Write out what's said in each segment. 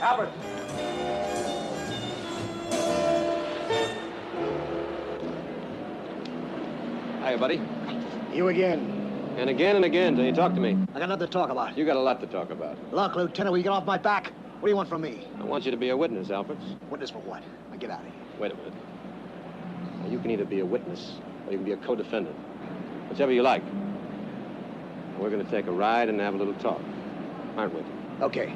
Albert. Hiya, buddy. You again. And again till you talk to me. I got nothing to talk about. You got a lot to talk about. Look, Lieutenant, will you get off my back? What do you want from me? I want you to be a witness, Alfred. Witness for what? Now get out of here. Wait a minute. Now, you can either be a witness or you can be a co-defendant. Whichever you like. We're going to take a ride and have a little talk. Aren't we? Okay.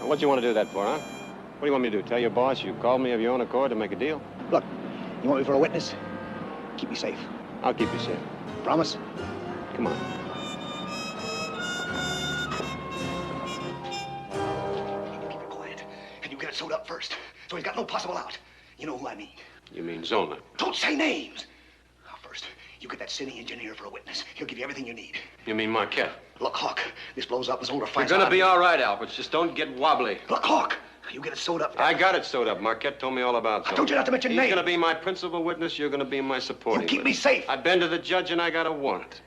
What do you want to do that for, huh? What do you want me to do? Tell your boss you called me of your own accord to make a deal? Look, you want me for a witness? Keep me safe. I'll keep you safe. Promise? Come on. Keep it quiet. And you get it sewed up first, so he's got no possible out. You know who I mean. You mean Zollner? Don't say names! Now, first, you get that city engineer for a witness. He'll give you everything you need. You mean Marquette? Look, Hawk, this blows up and Zollner You're finds gonna out. be all right, Alfred. Just don't get wobbly. Look, Hawk, you get it sewed up. I got it sewed up. Marquette told me all about it. I told you not to mention names. He's gonna be my principal witness. You're gonna be my supporting You keep witness. me safe. I've been to the judge and I got a warrant.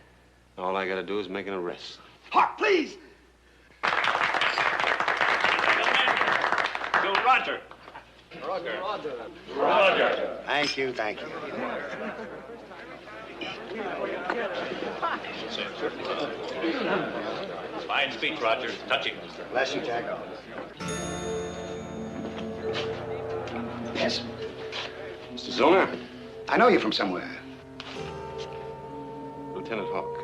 All I gotta do is make an arrest. Hawk, please! To Roger. Roger. Thank you, thank you. Fine speech, Roger. Touching. Bless you, Jack. Yes? Mr. Zollner? I know you from somewhere. Lieutenant Hawk.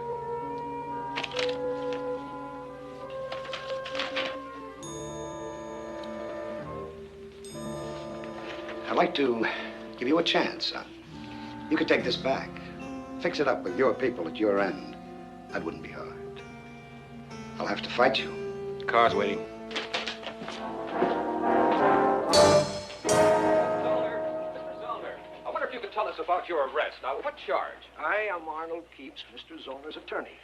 I'd like to give you a chance, son. You could take this back. Fix it up with your people at your end. That wouldn't be hard. I'll have to fight you. Car's waiting. I wonder if you could tell us about your arrest. Now, what charge? I am Arnold Keeps, Mr. Zollner's attorney.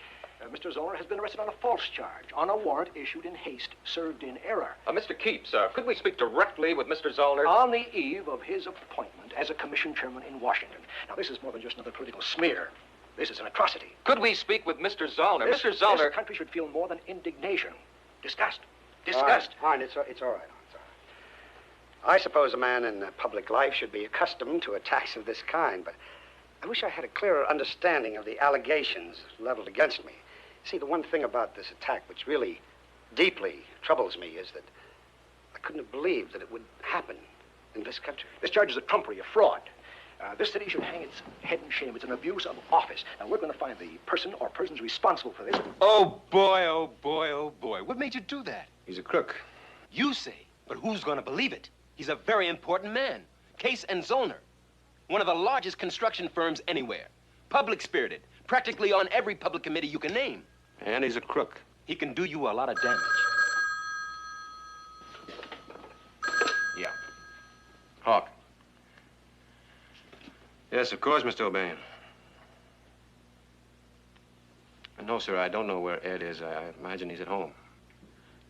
Mr. Zollner has been arrested on a false charge, on a warrant issued in haste, served in error. Mr. Keeps, could we speak directly with Mr. Zollner? On the eve of his appointment as a commission chairman in Washington. Now, this is more than just another political smear. This is an atrocity. Could we speak with Mr. Zollner? Mr. Zollner... This country should feel more than indignation. Disgust. Disgust. All right, it's all right. I suppose a man in public life should be accustomed to attacks of this kind, but I wish I had a clearer understanding of the allegations leveled against me. See, the one thing about this attack which really deeply troubles me is that I couldn't have believed that it would happen in this country. This charge is a trumpery, a fraud. This city should hang its head in shame. It's an abuse of office. Now, we're going to find the person or persons responsible for this. Oh, boy, oh, boy, oh, boy. What made you do that? He's a crook. You say, but who's going to believe it? He's a very important man. Case and Zollner. One of the largest construction firms anywhere. Public-spirited. Practically on every public committee you can name. And he's a crook. He can do you a lot of damage. Yeah. Hawk. Yes, of course, Mr. O'Banion. No, sir, I don't know where Ed is. I imagine he's at home.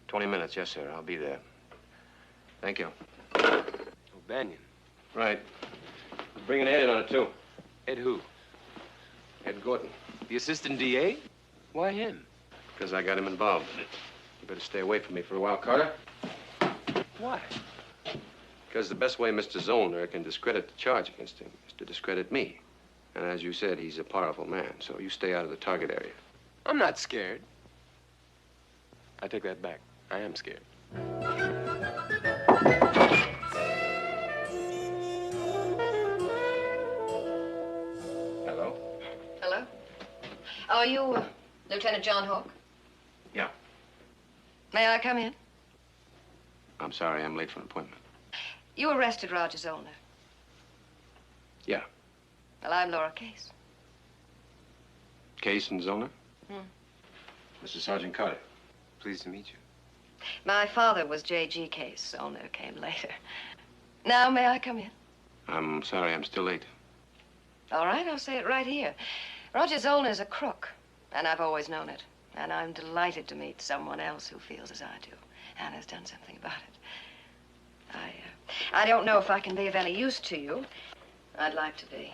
20 minutes, yes, sir. I'll be there. Thank you. O'Banion. Right. Bringing Ed in on it, too. Ed who? Ed Gorton. The assistant DA? Why him? Because I got him involved in it. You better stay away from me for a while, Carter. Why? Because the best way Mr. Zollner can discredit the charge against him is to discredit me. And as you said, he's a powerful man, so you stay out of the target area. I'm not scared. I take that back. I am scared. Hello? Hello? Oh, are you Lieutenant John Hawke? Yeah. May I come in? I'm sorry, I'm late for an appointment. You arrested Roger Zollner. Yeah. Well, I'm Laura Case. Case and Zollner? This is Sergeant Carter. Pleased to meet you. My father was J.G. Case. Zollner came later. Now, may I come in? I'm sorry, I'm still late. All right, I'll say it right here. Roger Zollner's a crook, and I've always known it. And I'm delighted to meet someone else who feels as I do and has done something about it. I don't know if I can be of any use to you. I'd like to be.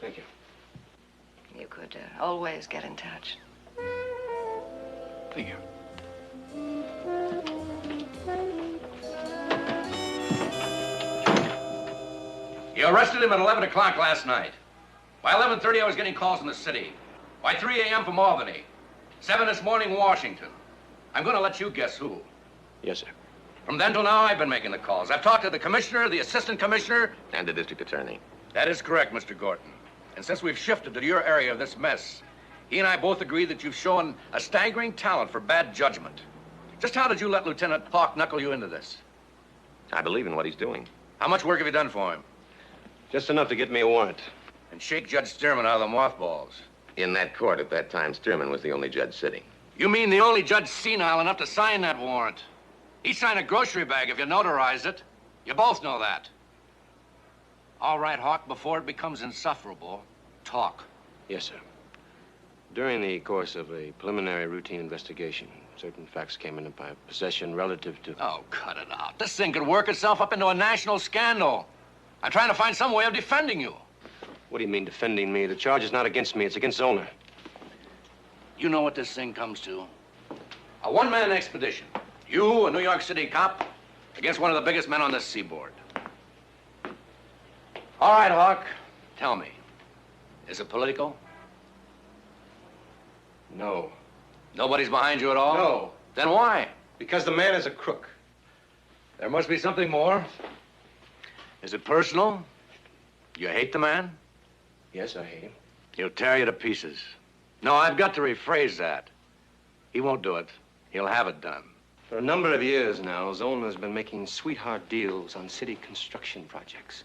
Thank you. You could always get in touch. Thank you. You arrested him at 11 o'clock last night. By 11:30, I was getting calls from the city. By 3 a.m. from Albany. 7 this morning, Washington. I'm going to let you guess who. Yes, sir. From then till now, I've been making the calls. I've talked to the commissioner, the assistant commissioner. And the district attorney. That is correct, Mr. Gorton. And since we've shifted to your area of this mess, he and I both agree that you've shown a staggering talent for bad judgment. Just how did you let Lieutenant Hawke knuckle you into this? I believe in what he's doing. How much work have you done for him? Just enough to get me a warrant. And shake Judge Stearman out of the mothballs. In that court at that time, Stearman was the only judge sitting. You mean the only judge senile enough to sign that warrant? He'd sign a grocery bag if you notarized it. You both know that. All right, Hawke, before it becomes insufferable, talk. Yes, sir. During the course of a preliminary routine investigation, certain facts came into my possession relative to... Oh, cut it out. This thing could work itself up into a national scandal. I'm trying to find some way of defending you. What do you mean, defending me? The charge is not against me, it's against Zollner. You know what this thing comes to? A one-man expedition. You, a New York City cop, against one of the biggest men on this seaboard. All right, Hawke, tell me, is it political? No. Nobody's behind you at all? No. Then why? Because the man is a crook. There must be something more. Is it personal? You hate the man? Yes, I hate him. He'll tear you to pieces. No, I've got to rephrase that. He won't do it. He'll have it done. For a number of years now, Zollner's been making sweetheart deals on city construction projects.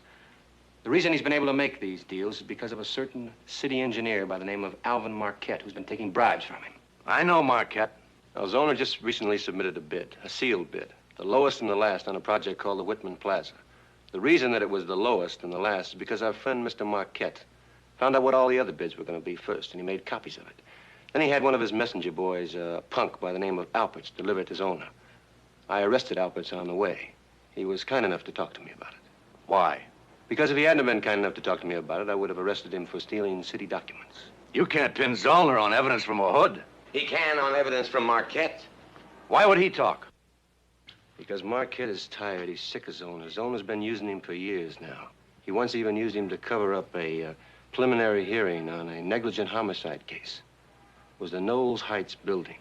The reason he's been able to make these deals is because of a certain city engineer by the name of Alvin Marquette, who's been taking bribes from him. I know Marquette. Now, Zollner just recently submitted a bid, a sealed bid, the lowest and the last on a project called the Whitman Plaza. The reason that it was the lowest and the last is because our friend, Mr. Marquette, found out what all the other bids were going to be first, and he made copies of it. Then he had one of his messenger boys, a punk by the name of Alperts, deliver it to Zollner. I arrested Alperts on the way. He was kind enough to talk to me about it. Why? Because if he hadn't been kind enough to talk to me about it, I would have arrested him for stealing city documents. You can't pin Zollner on evidence from a hood. He can on evidence from Marquette. Why would he talk? Because Marquette is tired. He's sick of Zollner. Zollner's been using him for years now. He once even used him to cover up a preliminary hearing on a negligent homicide case. It was the Knowles Heights building.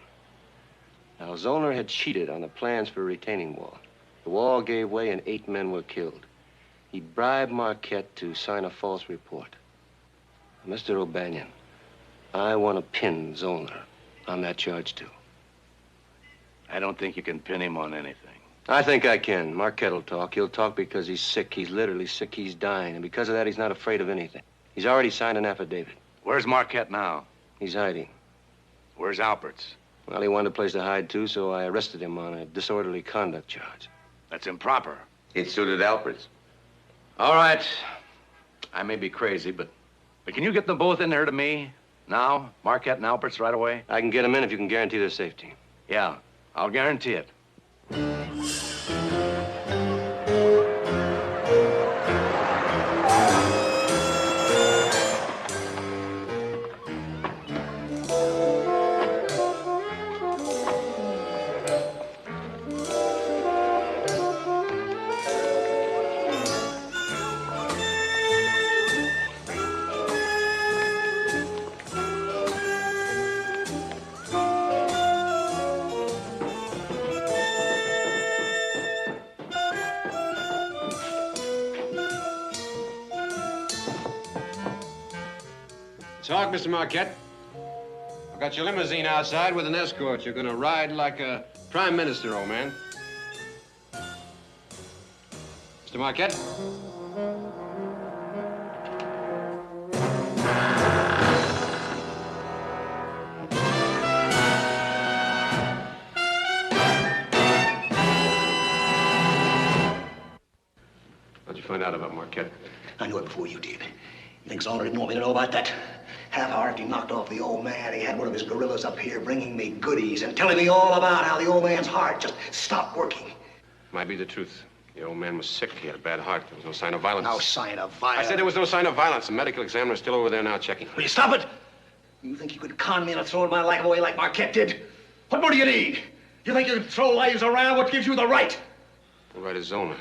Now, Zollner had cheated on the plans for a retaining wall. The wall gave way and 8 men were killed. He bribed Marquette to sign a false report. Mr. O'Banion, I want to pin Zollner on that charge, too. I don't think you can pin him on anything. I think I can. Marquette will talk. He'll talk because he's sick. He's literally sick. He's dying. And because of that, he's not afraid of anything. He's already signed an affidavit. Where's Marquette now? He's hiding. Where's Alperts? Well, he wanted a place to hide, too, so I arrested him on a disorderly conduct charge. That's improper. It suited Alperts. All right. I may be crazy, but can you get them both in there to me now? Marquette and Alperts right away? I can get them in if you can guarantee their safety. Yeah, I'll guarantee it. Talk, Mr. Marquette. I've got your limousine outside with an escort. You're gonna ride like a prime minister, old man. Mr. Marquette? What'd you find out about Marquette? I knew it before you did. You think Zollner didn't want me to know about that? Half hour after he knocked off the old man, he had one of his gorillas up here bringing me goodies and telling me all about how the old man's heart just stopped working. Might be the truth. The old man was sick. He had a bad heart. There was no sign of violence. No sign of violence. I said there was no sign of violence. The medical examiner's still over there now checking. Will you stop it? You think you could con me into throwing my life away like Marquette did? What more do you need? You think you can throw lives around? What gives you the right? The right is Zollner.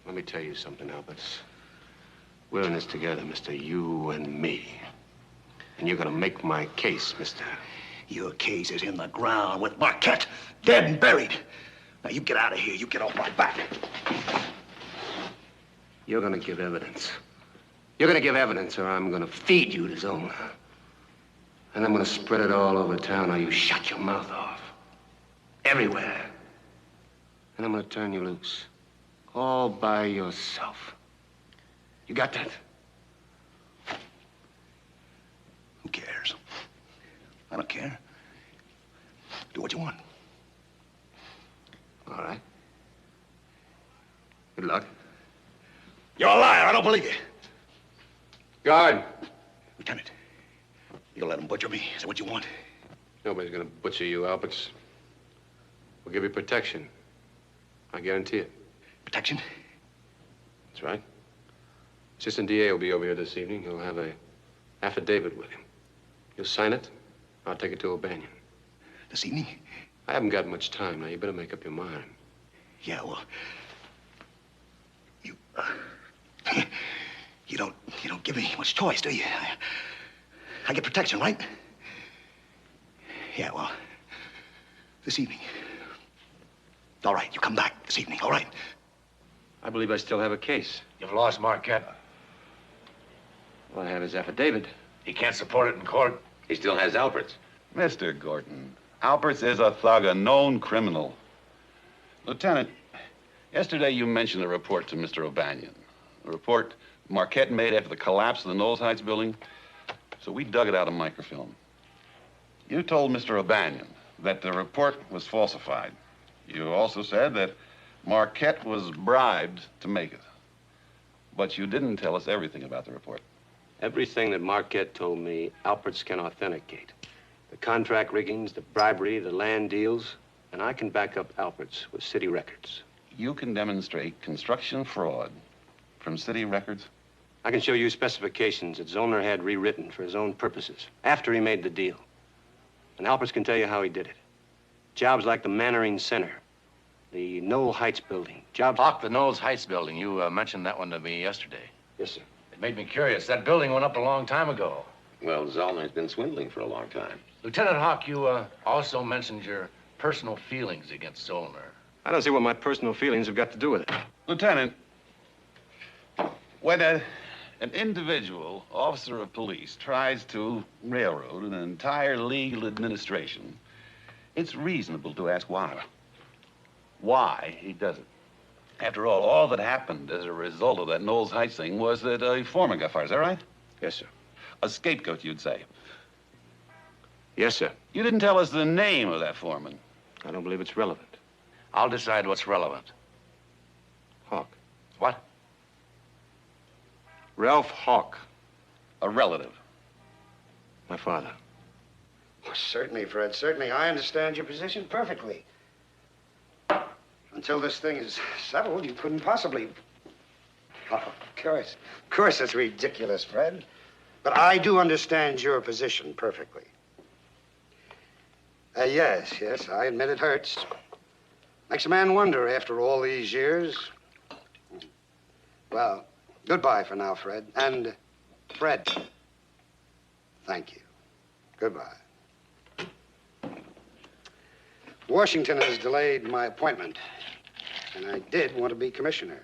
Let me tell you something, Albert. We're in this together, mister. You and me. And you're gonna make my case, mister. Your case is in the ground with Marquette, dead and buried. Now, you get out of here. You get off my back. You're gonna give evidence. You're gonna give evidence, or I'm gonna feed you to Zollner. And I'm gonna spread it all over town, or you shut your mouth off. Everywhere. And I'm gonna turn you loose. All by yourself. You got that? Who cares? I don't care. Do what you want. All right. Good luck. You're a liar. I don't believe you. Guard. Lieutenant, you'll let him butcher me. Is that what you want? Nobody's gonna butcher you, Alberts. We'll give you protection. I guarantee it. Protection? That's right. Assistant DA will be over here this evening. He'll have a affidavit with him. You'll sign it. I'll take it to O'Banion. This evening? I haven't got much time now. You better make up your mind. Yeah, well, you don't give me much choice, do you? I get protection, right? Yeah, well, this evening. All right, you come back this evening, all right? I believe I still have a case. You've lost Marquette. All I have is affidavit. He can't support it in court. He still has Alberts. Mr. Gordon, Alberts is a thug, a known criminal. Lieutenant, yesterday you mentioned a report to Mr. O'Banion. A report Marquette made after the collapse of the Knowles Heights building. So we dug it out of microfilm. You told Mr. O'Banion that the report was falsified. You also said that Marquette was bribed to make it. But you didn't tell us everything about the report. Everything that Marquette told me, Alberts can authenticate. The contract riggings, the bribery, the land deals, and I can back up Alberts with city records. You can demonstrate construction fraud from city records? I can show you specifications that Zollner had rewritten for his own purposes after he made the deal. And Alberts can tell you how he did it. Jobs like the Mannering Center, the Knowles Heights building, jobs... Hawk, the Knowles Heights building. You mentioned that one to me yesterday. Yes, sir. It made me curious. That building went up a long time ago. Well, Zollner's been swindling for a long time. Lieutenant Hawk, you also mentioned your personal feelings against Zollner. I don't see what my personal feelings have got to do with it. Lieutenant, when an individual officer of police tries to railroad an entire legal administration, it's reasonable to ask why. Why he does it. After all that happened as a result of that Knowles Heights thing was that a foreman got fired. Is that right? Yes, sir. A scapegoat, you'd say. Yes, sir. You didn't tell us the name of that foreman. I don't believe it's relevant. I'll decide what's relevant. Hawk. What? Ralph Hawk. A relative. My father. Well, certainly, Fred, certainly. I understand your position perfectly. Until this thing is settled, you couldn't possibly... Oh, of course it's ridiculous, Fred. But I do understand your position perfectly. Yes, I admit it hurts. Makes a man wonder after all these years. Well, goodbye for now, Fred. And, Fred, thank you. Goodbye. Washington has delayed my appointment, and I did want to be commissioner.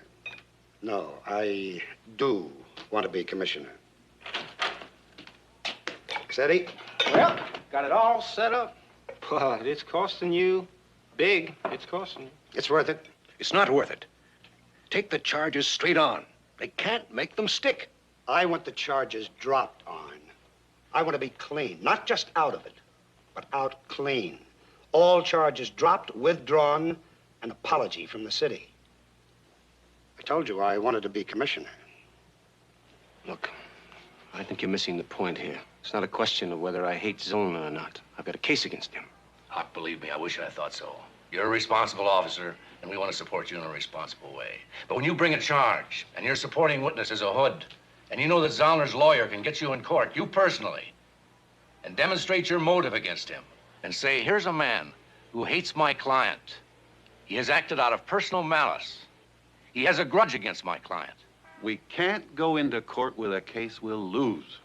No, I do want to be commissioner. Thanks, Eddie. Well, got it all set up. But it's costing you big. It's costing you. It's worth it. It's not worth it. Take the charges straight on. They can't make them stick. I want the charges dropped on. I want to be clean, not just out of it, but out clean. All charges dropped, withdrawn, an apology from the city. I told you I wanted to be commissioner. Look, I think you're missing the point here. It's not a question of whether I hate Zollner or not. I've got a case against him. Huck, believe me, I wish I thought so. You're a responsible officer, and we want to support you in a responsible way. But when you bring a charge, and your supporting witness is a hood, and you know that Zollner's lawyer can get you in court, you personally, and demonstrate your motive against him, and say, here's a man who hates my client. He has acted out of personal malice. He has a grudge against my client. We can't go into court with a case we'll lose.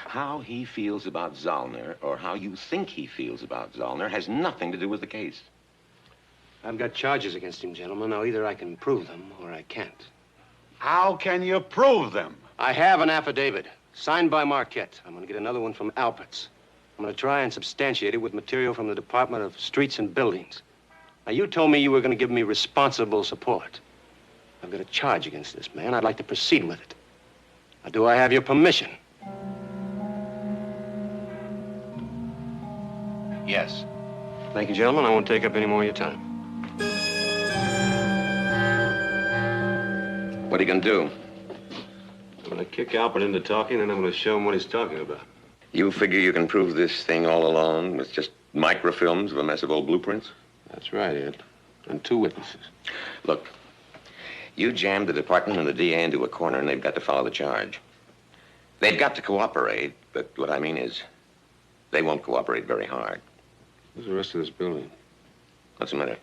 How he feels about Zollner, or how you think he feels about Zollner, has nothing to do with the case. I've got charges against him, gentlemen. Now, either I can prove them or I can't. How can you prove them? I have an affidavit signed by Marquette. I'm going to get another one from Alpert's. I'm going to try and substantiate it with material from the Department of Streets and Buildings. Now, you told me you were going to give me responsible support. I've got a charge against this man. I'd like to proceed with it. Now, do I have your permission? Yes. Thank you, gentlemen. I won't take up any more of your time. What are you going to do? I'm going to kick Albert into talking, and I'm going to show him what he's talking about. You figure you can prove this thing all alone with just microfilms of a mess of old blueprints? That's right, Ed. And two witnesses. Look, you jammed the department and the DA into a corner, and they've got to follow the charge. They've got to cooperate, but what I mean is, they won't cooperate very hard. Where's the rest of this building? What's the matter?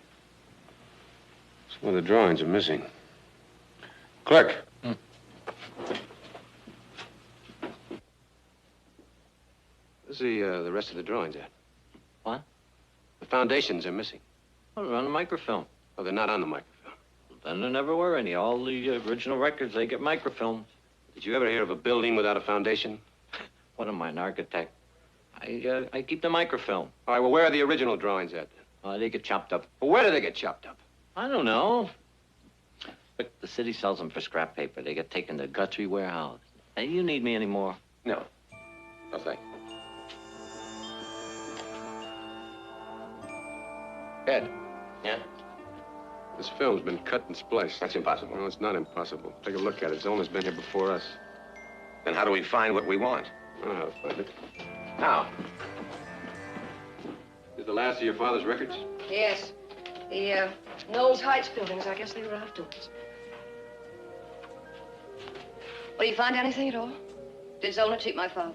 Some of the drawings are missing. Clerk. Where's the rest of the drawings at? What? The foundations are missing. Oh, they're on the microfilm. Oh, they're not on the microfilm. Then there never were any. All the original records, they get microfilms. Did you ever hear of a building without a foundation? What am I, an architect? I keep the microfilm. All right, well, where are the original drawings at? They get chopped up. Well, where do they get chopped up? I don't know. Look, the city sells them for scrap paper. They get taken to Guthrie Warehouse. Hey, you need me anymore? No. No, thank you. Ed. Yeah? This film's been cut and spliced. That's impossible. No, it's not impossible. Take a look at it. Zollner's been here before us. Then how do we find what we want? I know how to find it. How? Is the last of your father's records? Yes. The Knowles Heights buildings, I guess they were afterwards. Well, you find anything at all? Did Zollner cheat my father?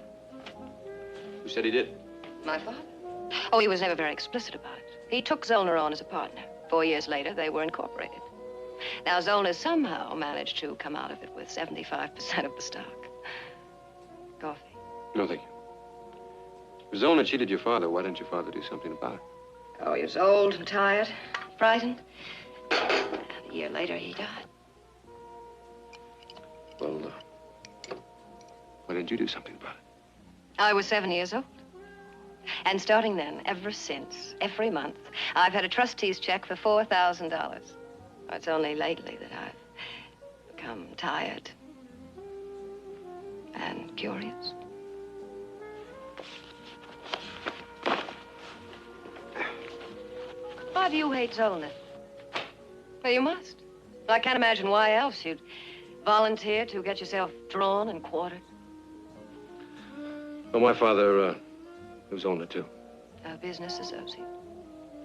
Who said he did? My father? Oh, he was never very explicit about it. He took Zollner on as a partner. 4 years later, they were incorporated. Now, Zollner somehow managed to come out of it with 75% of the stock. Coffee? No, thank you. If Zollner cheated your father, why didn't your father do something about it? Oh, he was old and tired, frightened. And a year later, he died. Well, why didn't you do something about it? I was 7 years old. And starting then, ever since, every month, I've had a trustee's check for $4,000. It's only lately that I've become tired and curious. Why do you hate Zollner? Well, you must. I can't imagine why else you'd volunteer to get yourself drawn and quartered. Well, my father, he was Zollner, too. A business associate.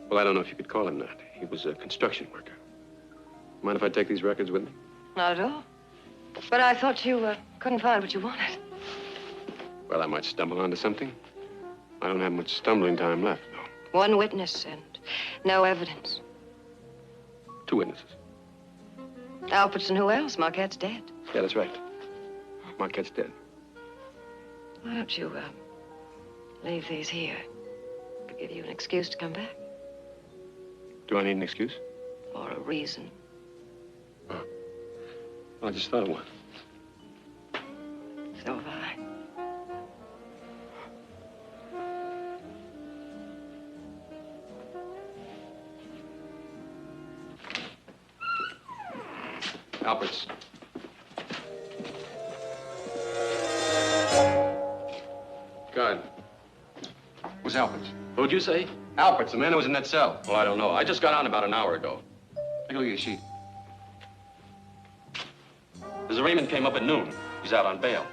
Well, I don't know if you could call him that. He was a construction worker. Mind if I take these records with me? Not at all. But I thought you couldn't find what you wanted. Well, I might stumble onto something. I don't have much stumbling time left, though. One witness and no evidence. Two witnesses. Alpert's and who else? Marquette's dead. Yeah, that's right. Marquette's dead. Why don't you, leave these here? Could give you an excuse to come back. Do I need an excuse? Or a reason. Oh. Well, I just thought of one. So have I. was Albert's. Who'd you say? Albert's, the man who was in that cell. Well, I don't know. I just got on about an hour ago. Take a look at your sheet. His arraignment came up at noon. He's out on bail.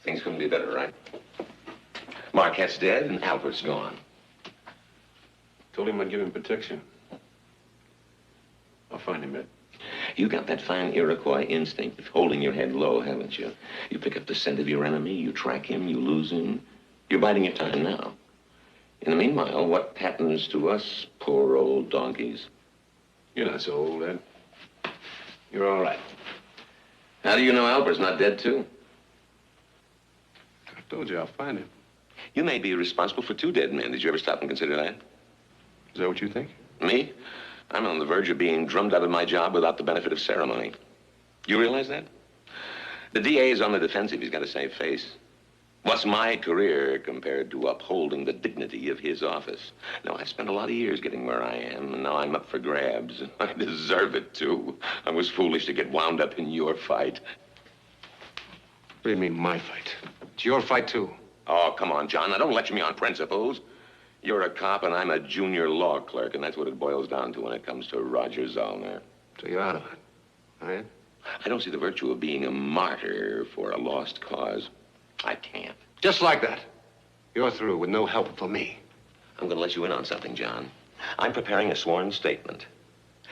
Things couldn't be better, right? Marquette's dead and Albert's gone. Told him I'd give him protection. I'll find him, Ed. You got that fine Iroquois instinct of holding your head low, haven't you? You pick up the scent of your enemy, you track him, you lose him. You're biding your time now. In the meanwhile, what happens to us poor old donkeys? You're not so old, Ed. You're all right. How do you know Albert's not dead, too? I told you I'll find him. You may be responsible for 2 dead men. Did you ever stop and consider that? Is that what you think? Me? I'm on the verge of being drummed out of my job without the benefit of ceremony. You realize that? The DA is on the defensive. He's got to save face. What's my career compared to upholding the dignity of his office? Now, I spent a lot of years getting where I am, and now I'm up for grabs. I deserve it, too. I was foolish to get wound up in your fight. What do you mean, my fight? It's your fight, too. Oh, come on, John. Now, don't lecture me on principles. You're a cop, and I'm a junior law clerk, and that's what it boils down to when it comes to Roger Zollner. So you're out of it, are you? I don't see the virtue of being a martyr for a lost cause. I can't. Just like that. You're through with no help from me. I'm going to let you in on something, John. I'm preparing a sworn statement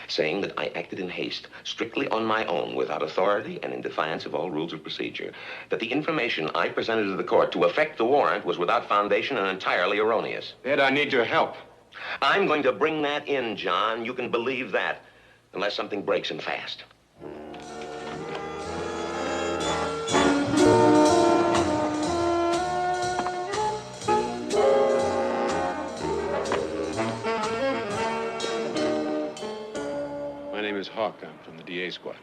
saying that I acted in haste, strictly on my own, without authority and in defiance of all rules of procedure. That the information I presented to the court to effect the warrant was without foundation and entirely erroneous. Ed, I need your help. I'm going to bring that in, John. You can believe that, unless something breaks and fast. My name is Hawk. I'm from the DA squad.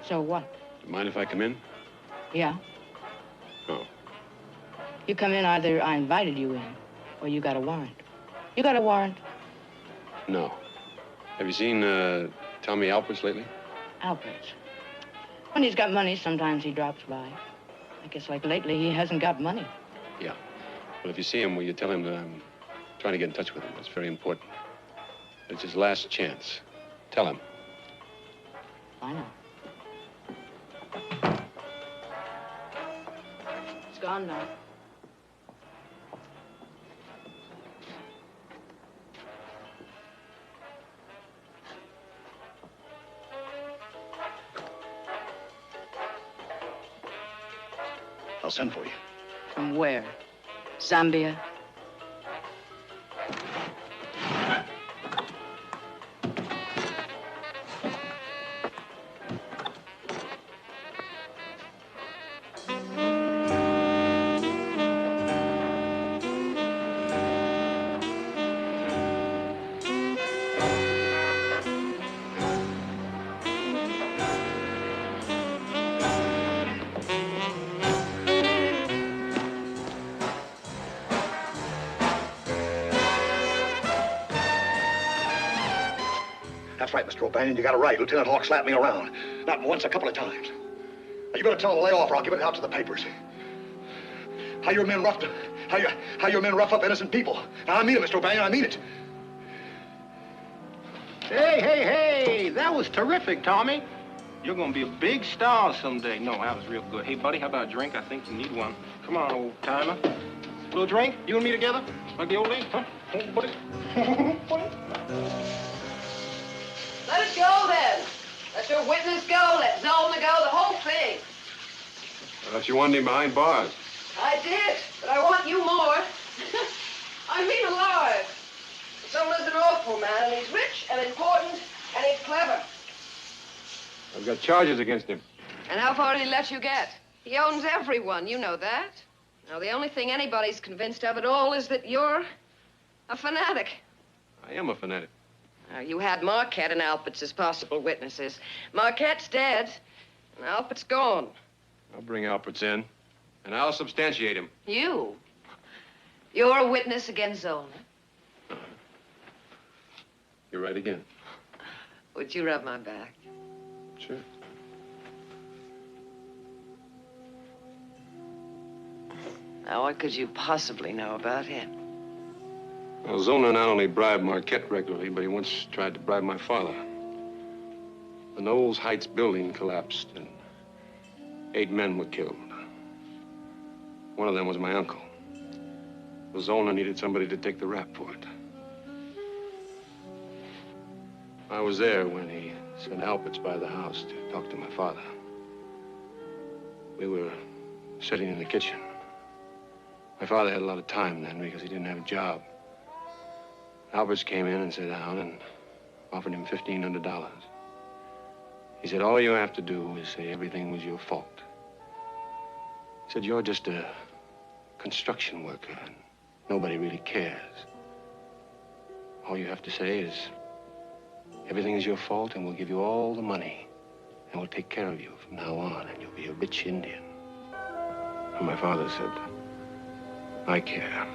So what? Do you mind if I come in? Yeah. Oh. You come in either I invited you in or you got a warrant. You got a warrant? No. Have you seen Tommy Alperts lately? Albert's. When he's got money, sometimes he drops by. I guess like lately he hasn't got money. Yeah. Well, if you see him, will you tell him that I'm trying to get in touch with him? It's very important. It's his last chance. Tell him. I know. It's gone now. I'll send for you. From where? Zambia? That's right, Mr. O'Banion. You got it right. Lieutenant Hawk slapped me around. Not once, a couple of times. Now, you better tell him to lay off or I'll give it out to the papers. How your men rough up innocent people. Now, I mean it, Mr. O'Banion. I mean it. Hey, that was terrific, Tommy. You're gonna be a big star someday. No, that was real good. Hey, buddy, how about a drink? I think you need one. Come on, old timer. A little drink? You and me together? Like the old days, huh? Oh, buddy. Let it go, then. Let your witness go. Let Zollner go. The whole thing. I thought you wanted him behind bars. I did, but I want you more. I mean alive. Zollner's an awful man, and he's rich and important, and he's clever. I've got charges against him. And how far did he let you get? He owns everyone. You know that. Now, the only thing anybody's convinced of at all is that you're a fanatic. I am a fanatic. Now, you had Marquette and Alperts as possible witnesses. Marquette's dead, and Alpert's gone. I'll bring Alperts in, and I'll substantiate him. You? You're a witness against Zollner. You're right again. Would you rub my back? Sure. Now, what could you possibly know about him? Well, Zollner not only bribed Marquette regularly, but he once tried to bribe my father. The Knowles Heights building collapsed, and 8 men were killed. One of them was my uncle. Well, Zollner needed somebody to take the rap for it. I was there when he sent Alberts by the house to talk to my father. We were sitting in the kitchen. My father had a lot of time then because he didn't have a job. Alberts came in and sat down and offered him $1,500. He said, all you have to do is say everything was your fault. He said, you're just a construction worker and nobody really cares. All you have to say is, everything is your fault and we'll give you all the money and we'll take care of you from now on and you'll be a rich Indian. And my father said, I care.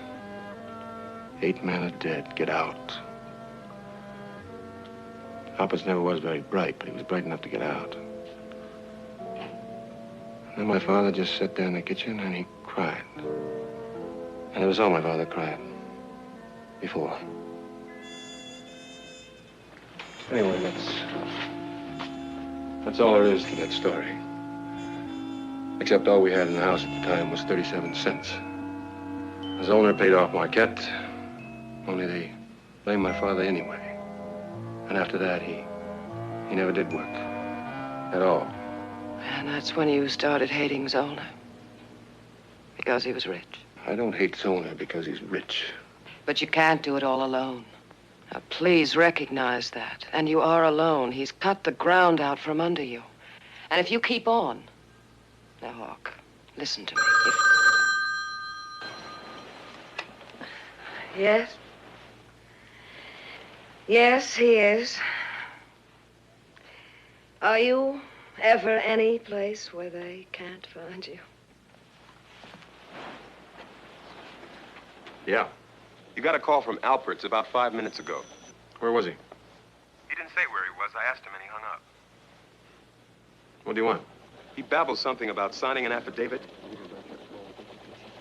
8 men are dead. Get out. Alberts never was very bright, but he was bright enough to get out. And then my father just sat there in the kitchen and he cried. And it was all my father cried. Before. Anyway, that's all there is to that story. Except all we had in the house at the time was 37 cents. The owner paid off Marquette, only they blamed my father anyway. And after that, he never did work. At all. And that's when you started hating Zollner. Because he was rich. I don't hate Zollner because he's rich. But you can't do it all alone. Now, please recognize that. And you are alone. He's cut the ground out from under you. And if you keep on... Now, Hawk, listen to me. Yes? Yes, he is. Are you ever any place where they can't find you? Yeah. You got a call from Alberts about 5 minutes ago. Where was he? He didn't say where he was. I asked him and he hung up. What do you want? He babbled something about signing an affidavit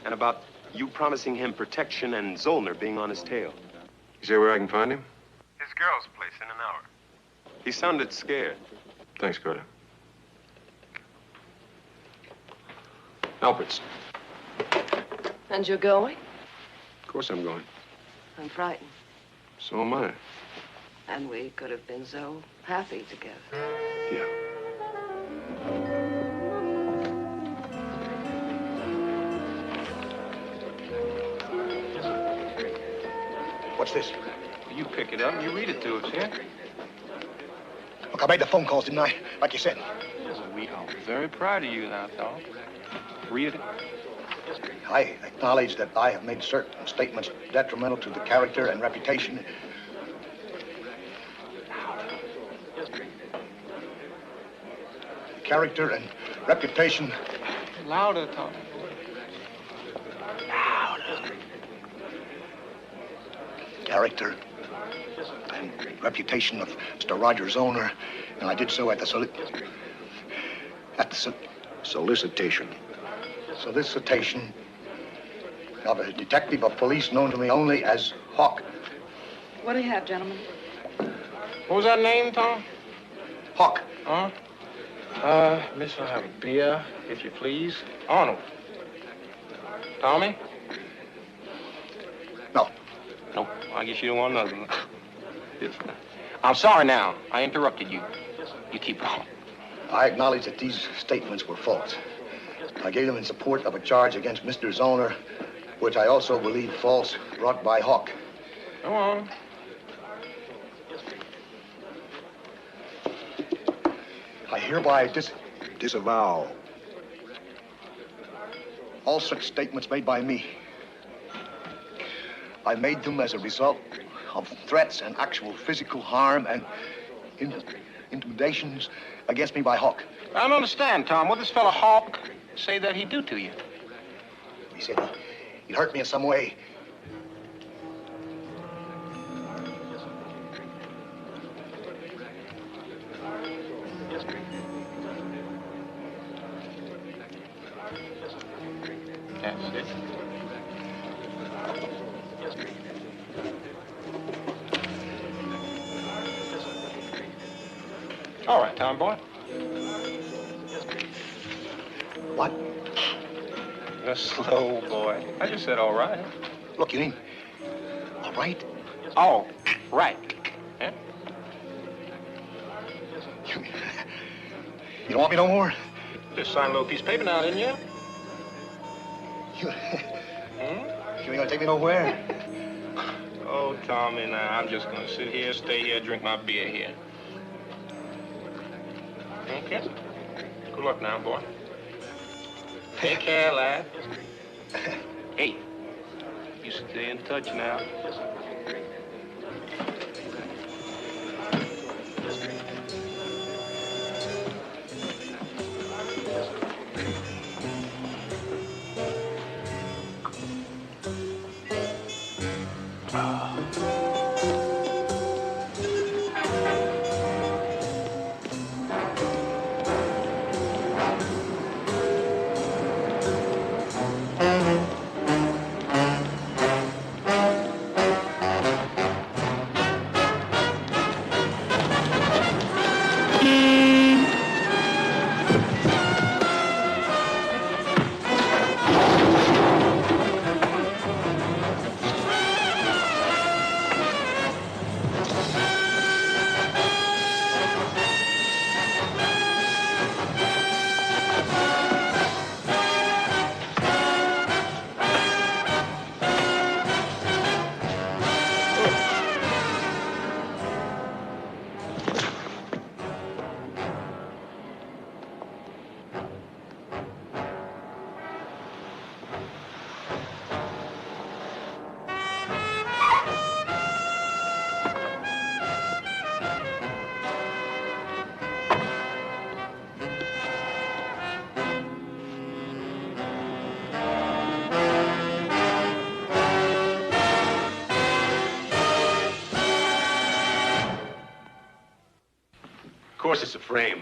and about you promising him protection and Zollner being on his tail. You say where I can find him? His girl's place in an hour. He sounded scared. Thanks, Carter. Alberts. And you're going? Of course I'm going. I'm frightened. So am I. And we could have been so happy together. Yeah. What's this? You pick it up and you read it to us, yeah? Look, I made the phone calls, didn't I? Like you said. We are very proud of you now, dog. Read it. I acknowledge that I have made certain statements detrimental to the character and reputation. The character and reputation. Louder, Tom. Character and reputation of Mr. Roger Zollner, and I did so at the solicitation of a detective of police known to me only as Hawk. What do you have, gentlemen? What was that name, Tom? Hawk. Huh? Miss, I'll have a beer, if you please. Arnold. Tommy? No. Nope. I guess you don't want another one. Yes. I'm sorry now. I interrupted you. You keep on. I acknowledge that these statements were false. I gave them in support of a charge against Mr. Zollner, which I also believe false, brought by Hawk. Go on. I hereby disavow all such statements made by me. I made them as a result of threats and actual physical harm and intimidations against me by Hawk. I don't understand, Tom. What does fella Hawk say that he'd do to you? He said he'd hurt me in some way. That's it. All right, Tom boy. What? You're slow, boy. I just said all right. Look, you mean, all right? All right. Yeah? You don't want me no more? Just signed a little piece of paper now, didn't you? You ain't gonna take me nowhere? Oh, Tommy, now, I'm just gonna sit here, stay here, drink my beer here. Okay? Good luck now, boy. Take care, lad. Hey, you stay in touch now. Of course it's a frame.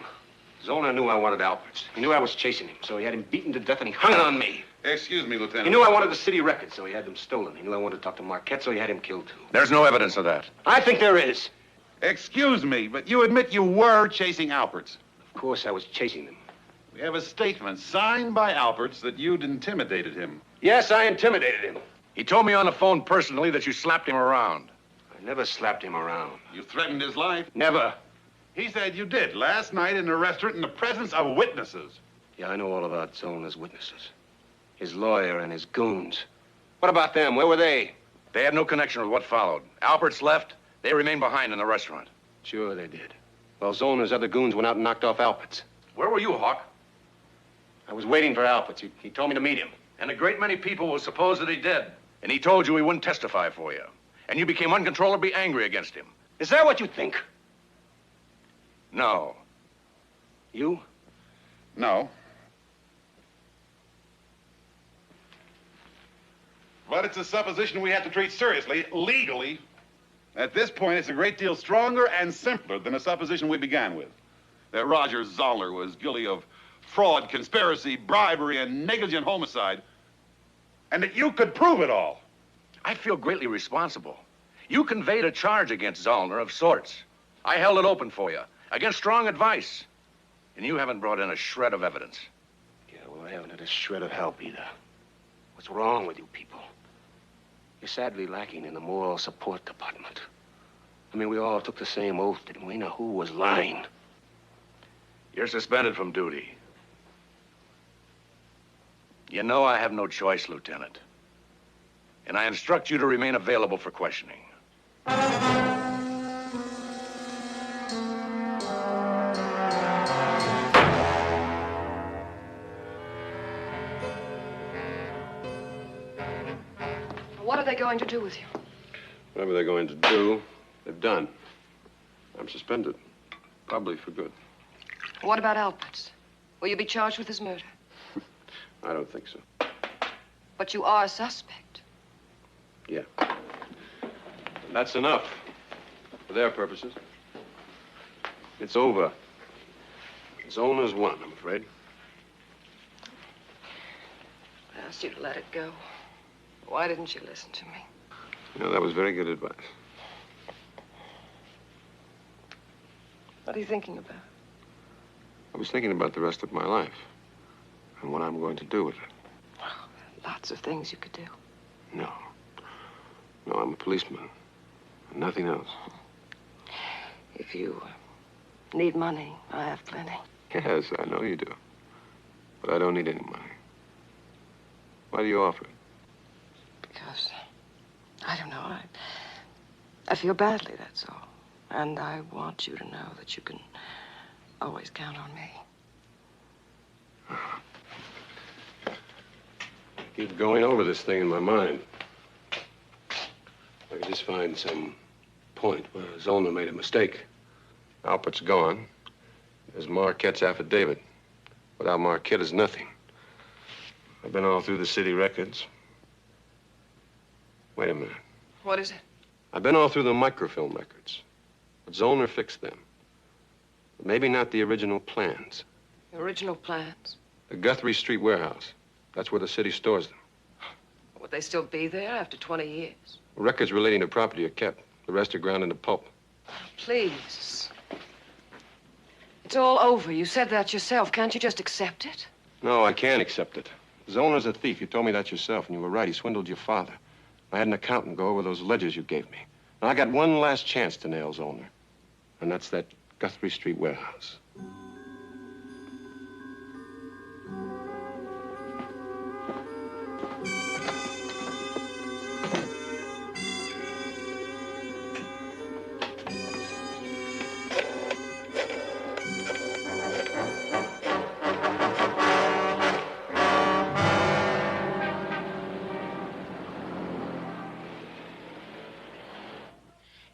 Zollner knew I wanted Alberts. He knew I was chasing him, so he had him beaten to death and he hung it on me. Excuse me, Lieutenant. He knew I wanted the city records, so he had them stolen. He knew I wanted to talk to Marquette, so he had him killed, too. There's no evidence of that. I think there is. Excuse me, but you admit you were chasing Alberts. Of course I was chasing them. We have a statement signed by Alberts that you'd intimidated him. Yes, I intimidated him. He told me on the phone personally that you slapped him around. I never slapped him around. You threatened his life. Never. He said you did last night in a restaurant in the presence of witnesses. Yeah, I know all about Zollner's witnesses. His lawyer and his goons. What about them? Where were they? They had no connection with what followed. Alberts left. They remained behind in the restaurant. Sure they did. Well, Zollner's other goons went out and knocked off Alberts. Where were you, Hawk? I was waiting for Alberts. He told me to meet him. And a great many people will suppose that he did. And he told you he wouldn't testify for you. And you became uncontrollably angry against him. Is that what you think? No. You? No. But it's a supposition we have to treat seriously, legally. At this point, it's a great deal stronger and simpler than a supposition we began with. That Roger Zollner was guilty of fraud, conspiracy, bribery, and negligent homicide. And that you could prove it all. I feel greatly responsible. You conveyed a charge against Zollner of sorts. I held it open for you, against strong advice. And you haven't brought in a shred of evidence. Yeah, well, I haven't had a shred of help either. What's wrong with you people? You're sadly lacking in the moral support department. I mean, we all took the same oath, didn't we? Now, who was lying? You're suspended from duty. You know I have no choice, Lieutenant. And I instruct you to remain available for questioning. What are they going to do with you? Whatever they're going to do, they've done. I'm suspended. Probably for good. What about Alberts? Will you be charged with his murder? I don't think so. But you are a suspect. Yeah. That's enough. For their purposes. It's over. Zollner's won, I'm afraid. I asked you to let it go. Why didn't you listen to me? You know, that was very good advice. What are you thinking about? I was thinking about the rest of my life and what I'm going to do with it. Well, lots of things you could do. No. No, I'm a policeman. And nothing else. If you need money, I have plenty. Yes, I know you do. But I don't need any money. Why do you offer it? Because, I don't know, I feel badly, that's all. And I want you to know that you can always count on me. Keep going over this thing in my mind. I could just find some point where Zollner made a mistake. Alpert's gone. There's Marquette's affidavit. Without Marquette is nothing. I've been all through the city records. Wait a minute. What is it? I've been all through the microfilm records. But Zollner fixed them. But maybe not the original plans. The original plans? The Guthrie Street warehouse. That's where the city stores them. Would they still be there after 20 years? Records relating to property are kept. The rest are ground into pulp. Please. It's all over. You said that yourself. Can't you just accept it? No, I can't accept it. Zollner's a thief. You told me that yourself, and you were right. He swindled your father. I had an accountant go over those ledgers you gave me. And I got one last chance to nail Zollner. And that's that Guthrie Street warehouse.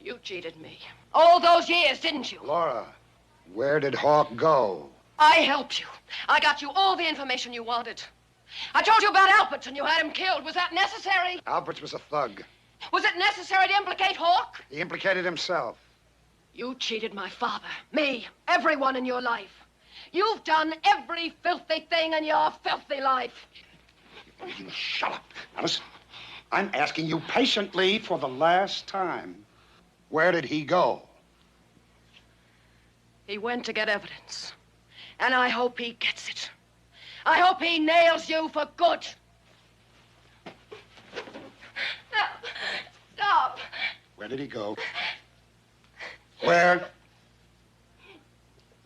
You cheated me. All those years, didn't you? Laura, where did Hawk go? I helped you. I got you all the information you wanted. I told you about Alberts and you had him killed. Was that necessary? Alberts was a thug. Was it necessary to implicate Hawk? He implicated himself. You cheated my father, me, everyone in your life. You've done every filthy thing in your filthy life. You shut up. Now listen, I'm asking you patiently for the last time. Where did he go? He went to get evidence. And I hope he gets it. I hope he nails you for good. No. Stop. Where did he go? Where?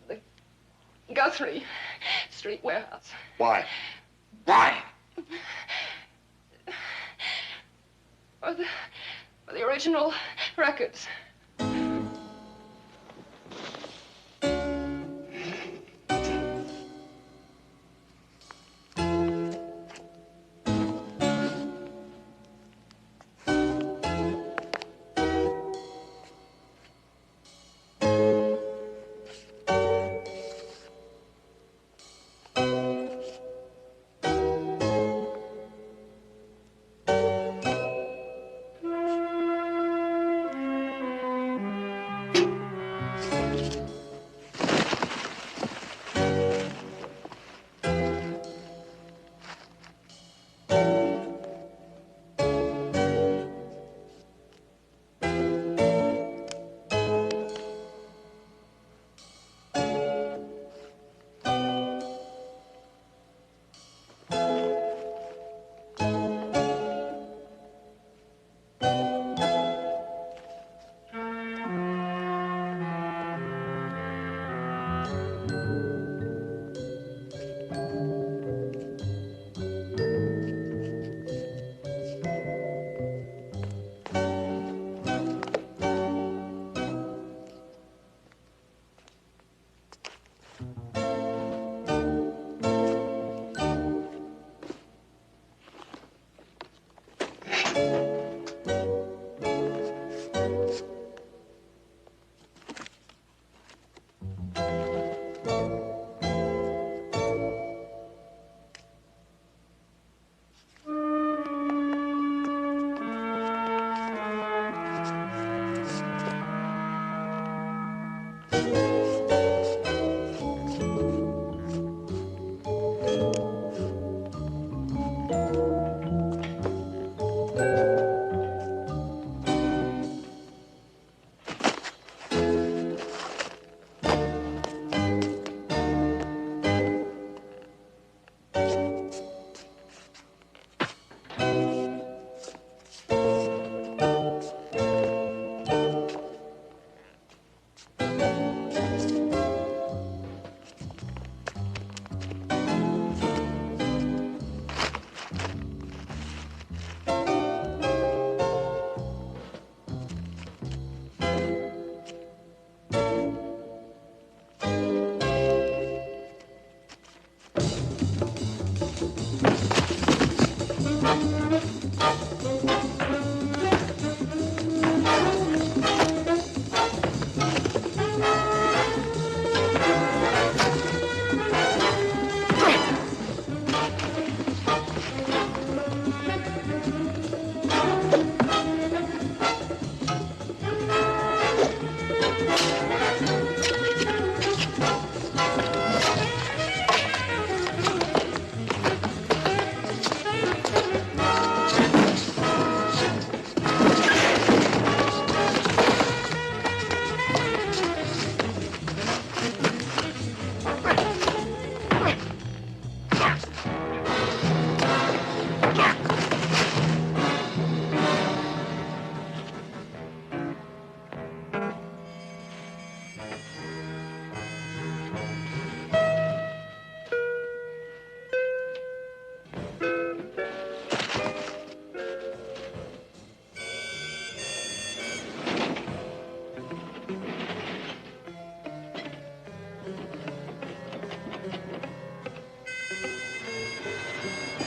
The Guthrie Street warehouse. Why? Why? For the original records.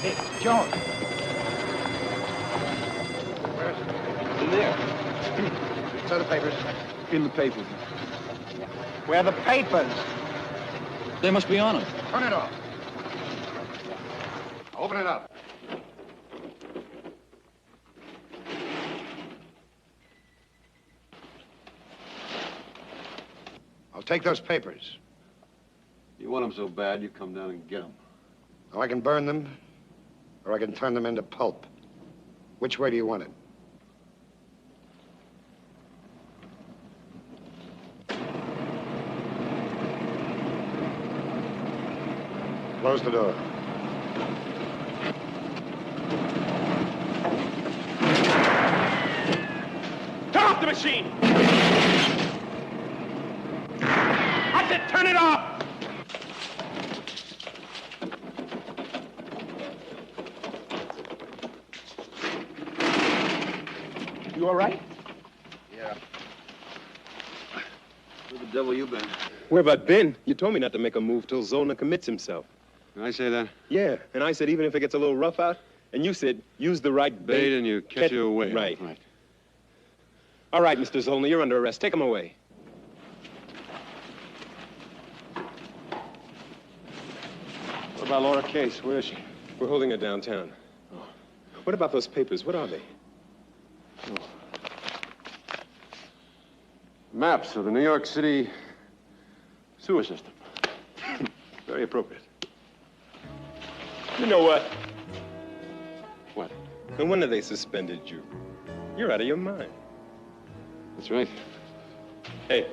Hey, Jones. Where is it? In there. So the papers. In the papers. Where are the papers? They must be on him. Turn it off. Open it up. I'll take those papers. You want them so bad, you come down and get them. Now, I can burn them, or I can turn them into pulp. Which way do you want it? Close the door. Turn off the machine! I said turn it off! You all right? Yeah. Where the devil you been? Where have I been? You told me not to make a move till Zollner commits himself. Did I say that? Yeah, and I said even if it gets a little rough out, and you said use the right Bait and you catch you away. Right. All right, Mr. Zollner, you're under arrest. Take him away. What about Laura Case? Where is she? We're holding her downtown. Oh. What about those papers? What are they? Maps of the New York City sewer system. Very appropriate. You know what? What? No wonder they suspended you. You're out of your mind. That's right. Hey,